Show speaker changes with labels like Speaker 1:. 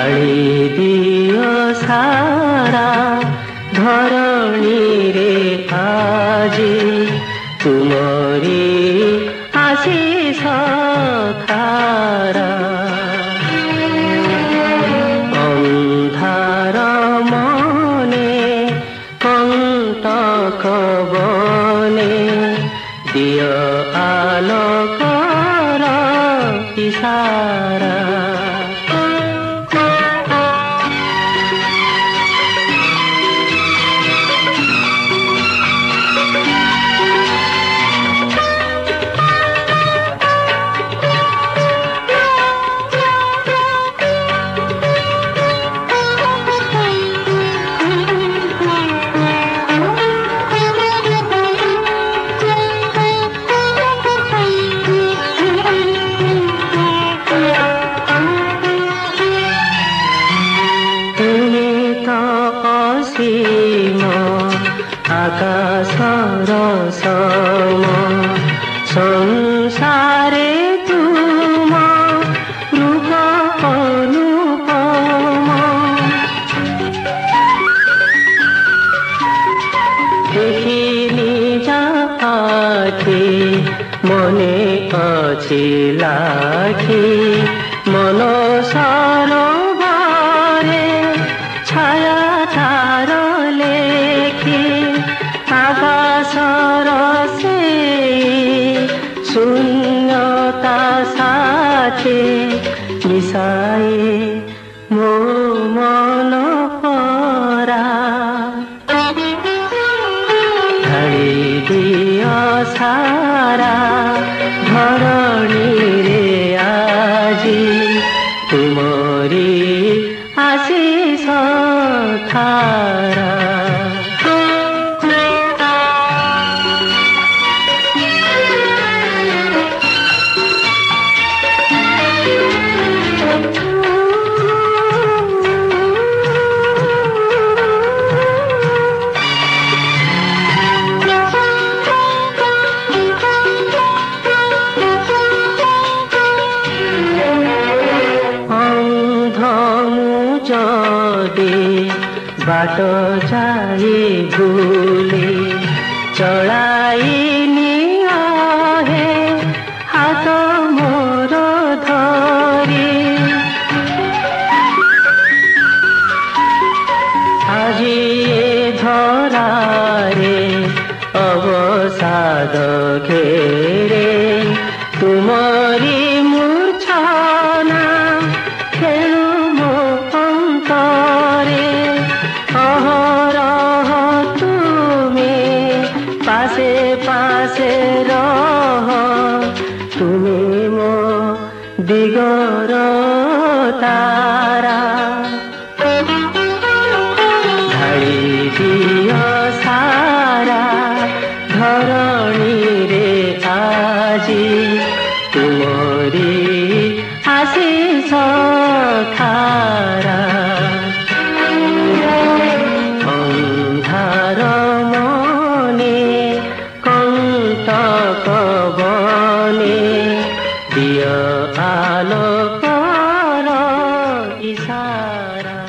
Speaker 1: ढाली दियो सारा धरणी रे आजी तुमरी आशीष धारा अंधार मने कंटक बने दियो आलोकर इशारा आकाशर सम संसारे तुम रूप अनुपम देखिनी जाखी मने अच्छी लाखी मन सरोवरे छाया तार लेखी आकाशर से शून्यता साथे मिसाए मो मन परा ढाली दियो सारा धरणी रे आजी तुमरी आशीष धारा बाट जाए भूले चलाई निहे हाथ मोर धरी আজি धरारे अवसाद घेरे तुमरी मूर्छना खेलु मो अंतरे अहरह तुमे पासे पासे रह तुमे मो दिगर तारा ढाली दियो सारा धरणी रे आजी तुमरी आशीष धारा अंधार मने कंटक बने दियो आलोकर इशारा।